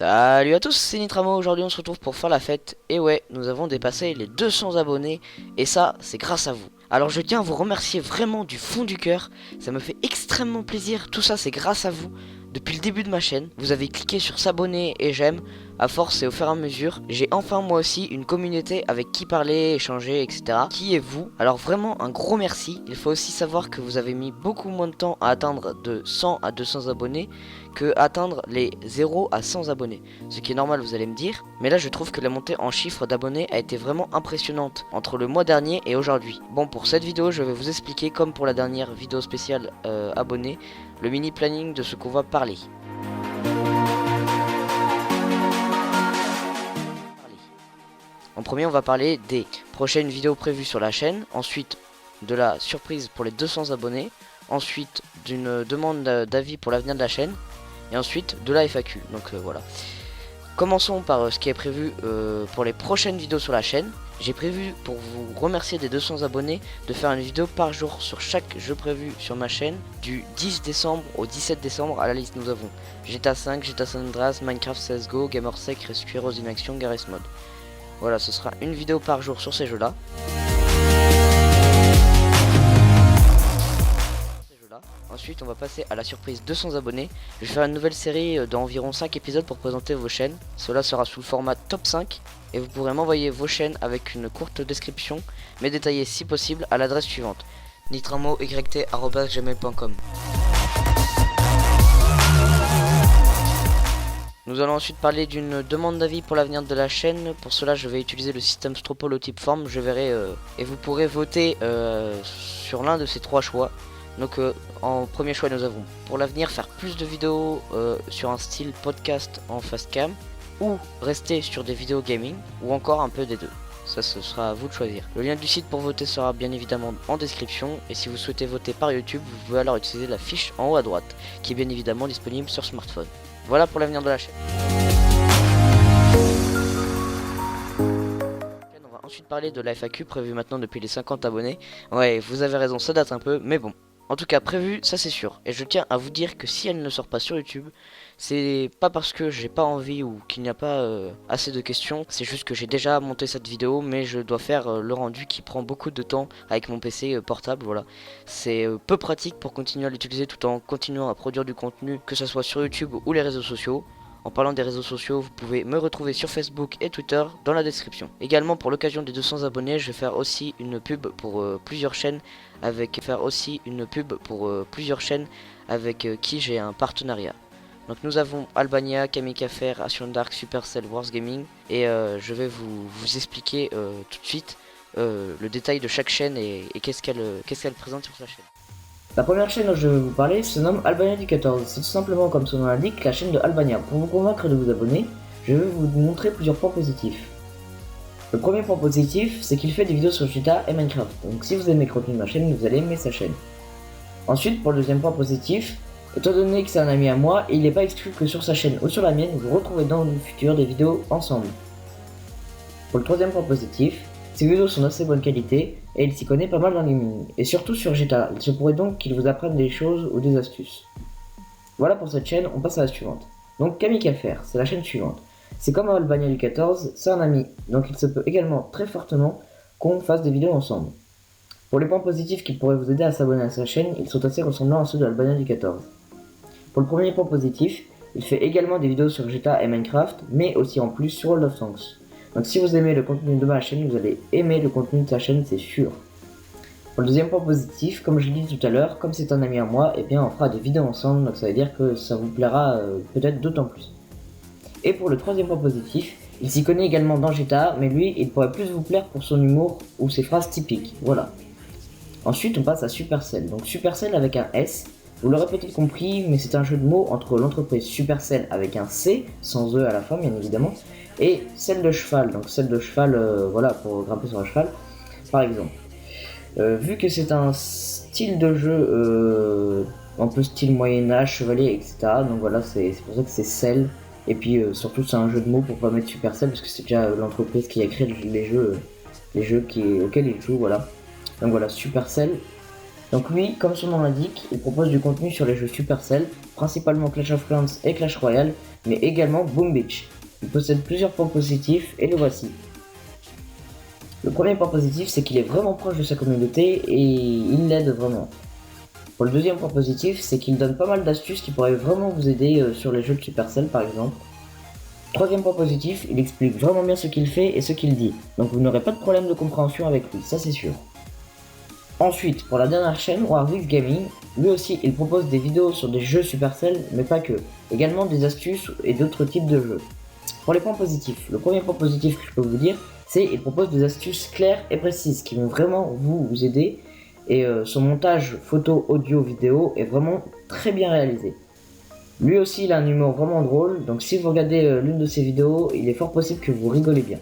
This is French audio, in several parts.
Salut à tous, c'est Nitramo. Aujourd'hui on se retrouve pour faire la fête. Et ouais, nous avons dépassé les 200 abonnés. Et ça, c'est grâce à vous. Alors je tiens à vous remercier vraiment du fond du cœur. Ça me fait extrêmement plaisir. Tout ça, c'est grâce à vous. Depuis le début de ma chaîne, vous avez cliqué sur s'abonner et j'aime. À force et au fur et à mesure, j'ai enfin moi aussi une communauté avec qui parler, échanger, etc. Qui est vous? Alors vraiment un gros merci. Il faut aussi savoir que vous avez mis beaucoup moins de temps à atteindre de 100 à 200 abonnés que atteindre les 0 à 100 abonnés. Ce qui est normal, vous allez me dire. Mais là je trouve que la montée en chiffre d'abonnés a été vraiment impressionnante entre le mois dernier et aujourd'hui. Bon, pour cette vidéo je vais vous expliquer, comme pour la dernière vidéo spéciale abonnés, le mini planning de ce qu'on va parler. En premier, on va parler des prochaines vidéos prévues sur la chaîne, ensuite de la surprise pour les 200 abonnés, ensuite d'une demande d'avis pour l'avenir de la chaîne, et ensuite de la FAQ. Donc voilà. Commençons par ce qui est prévu pour les prochaines vidéos sur la chaîne. J'ai prévu, pour vous remercier des 200 abonnés, de faire une vidéo par jour sur chaque jeu prévu sur ma chaîne. Du 10 décembre au 17 décembre, à la liste nous avons GTA 5, GTA San Andreas, Minecraft CSGO, Gamersec, Rescue Heroes in Action, Garry's Mod. Voilà, ce sera une vidéo par jour sur ces jeux-là. Ensuite, on va passer à la surprise 200 abonnés. Je vais faire une nouvelle série d'environ 5 épisodes pour présenter vos chaînes. Cela sera sous le format top 5. Et vous pourrez m'envoyer vos chaînes avec une courte description, mais détaillée si possible, à l'adresse suivante: nitramoyt@gmail.com. Nous allons ensuite parler d'une demande d'avis pour l'avenir de la chaîne. Pour cela, je vais utiliser le système Stropole au type forme. Je verrai et vous pourrez voter sur l'un de ces trois choix. Donc en premier choix, nous avons pour l'avenir faire plus de vidéos sur un style podcast en fast cam, ou rester sur des vidéos gaming, ou encore un peu des deux. Ça, ce sera à vous de choisir. Le lien du site pour voter sera bien évidemment en description, et si vous souhaitez voter par YouTube, vous pouvez alors utiliser la fiche en haut à droite, qui est bien évidemment disponible sur smartphone. Voilà pour l'avenir de la chaîne. On va ensuite parler de la FAQ prévue maintenant depuis les 50 abonnés. Ouais, vous avez raison, ça date un peu, mais bon. En tout cas, prévu, ça c'est sûr. Et je tiens à vous dire que si elle ne sort pas sur YouTube, c'est pas parce que j'ai pas envie ou qu'il n'y a pas assez de questions. C'est juste que j'ai déjà monté cette vidéo, mais je dois faire le rendu qui prend beaucoup de temps avec mon PC portable. Voilà, c'est peu pratique pour continuer à l'utiliser tout en continuant à produire du contenu, que ce soit sur YouTube ou les réseaux sociaux. En parlant des réseaux sociaux, vous pouvez me retrouver sur Facebook et Twitter dans la description. Également, pour l'occasion des 200 abonnés, je vais faire aussi une pub pour plusieurs chaînes avec qui j'ai un partenariat. Donc nous avons Albania, Kamikafer, Action Dark, Supercell, Wars Gaming, et je vais vous expliquer tout de suite le détail de chaque chaîne et qu'est-ce qu'elle présente sur sa chaîne. La première chaîne dont je vais vous parler se nomme Albania du 14. C'est tout simplement, comme son nom l'indique, la chaîne de Albania. Pour vous convaincre de vous abonner, je vais vous montrer plusieurs points positifs. Le premier point positif, c'est qu'il fait des vidéos sur GTA et Minecraft. Donc si vous aimez le contenu de ma chaîne, vous allez aimer sa chaîne. Ensuite, pour le deuxième point positif, étant donné que c'est un ami à moi, il n'est pas exclu que sur sa chaîne ou sur la mienne, vous retrouverez dans le futur des vidéos ensemble. Pour le troisième point positif, ses vidéos sont d'assez bonne qualité et il s'y connaît pas mal dans le gaming, et surtout sur GTA. Il se pourrait donc qu'il vous apprenne des choses ou des astuces. Voilà pour cette chaîne, on passe à la suivante. Donc Kamikafer, c'est la chaîne suivante. C'est comme Albania du 14, c'est un ami, donc il se peut également très fortement qu'on fasse des vidéos ensemble. Pour les points positifs qui pourraient vous aider à s'abonner à sa chaîne, ils sont assez ressemblants à ceux de Albania du 14. Pour le premier point positif, il fait également des vidéos sur GTA et Minecraft, mais aussi en plus sur World of Tanks. Donc si vous aimez le contenu de ma chaîne, vous allez aimer le contenu de sa chaîne, c'est sûr. Pour le deuxième point positif, comme je l'ai dit tout à l'heure, comme c'est un ami à moi, eh bien on fera des vidéos ensemble, donc ça veut dire que ça vous plaira peut-être d'autant plus. Et pour le troisième point positif, il s'y connaît également dans GTA, mais lui, il pourrait plus vous plaire pour son humour ou ses phrases typiques, voilà. Ensuite, on passe à Supercell. Donc Supercell avec un S, vous l'aurez peut-être compris, mais c'est un jeu de mots entre l'entreprise Supercell avec un C, sans E à la fin bien évidemment, et celle de cheval, donc celle de cheval, voilà, pour grimper sur un cheval, par exemple. Vu que c'est un style de jeu un peu style Moyen-Âge, chevalier, etc., donc voilà, c'est pour ça que c'est Cell, et puis surtout c'est un jeu de mots pour pas mettre Supercell, parce que c'est déjà l'entreprise qui a créé les jeux auxquels il joue, voilà. Donc voilà, Supercell. Donc lui, comme son nom l'indique, il propose du contenu sur les jeux Supercell, principalement Clash of Clans et Clash Royale, mais également Boom Beach. Il possède plusieurs points positifs et le voici. Le premier point positif, c'est qu'il est vraiment proche de sa communauté et il l'aide vraiment. Pour le deuxième point positif, c'est qu'il donne pas mal d'astuces qui pourraient vraiment vous aider sur les jeux de Supercell par exemple. Troisième point positif, il explique vraiment bien ce qu'il fait et ce qu'il dit, donc vous n'aurez pas de problème de compréhension avec lui, ça c'est sûr. Ensuite, pour la dernière chaîne, Warvix Gaming, lui aussi il propose des vidéos sur des jeux Supercell, mais pas que, également des astuces et d'autres types de jeux. Pour les points positifs, le premier point positif que je peux vous dire, c'est qu'il propose des astuces claires et précises qui vont vraiment vous aider, et son montage photo, audio, vidéo est vraiment très bien réalisé. Lui aussi il a un humour vraiment drôle, donc si vous regardez l'une de ses vidéos, il est fort possible que vous rigolez bien.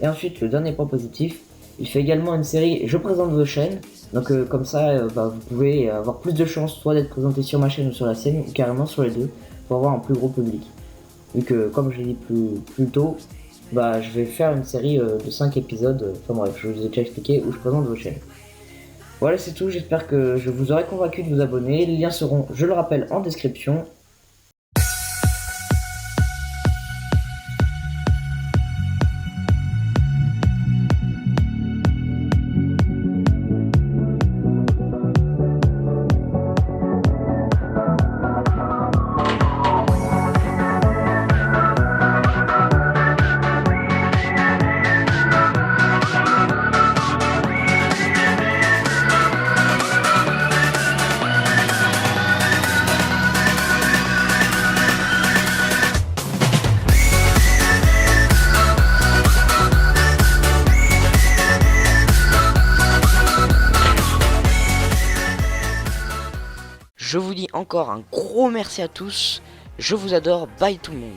Et ensuite, le dernier point positif, il fait également une série Je présente vos chaînes, donc comme ça vous pouvez avoir plus de chances soit d'être présenté sur ma chaîne ou sur la sienne, ou carrément sur les deux, pour avoir un plus gros public. Vu que, comme je l'ai dit plus tôt, je vais faire une série de 5 épisodes, enfin bref, je vous ai déjà expliqué, où je présente vos chaînes. Voilà, c'est tout, j'espère que je vous aurai convaincu de vous abonner. Les liens seront, je le rappelle, en description. Je vous dis encore un gros merci à tous. Je vous adore. Bye tout le monde.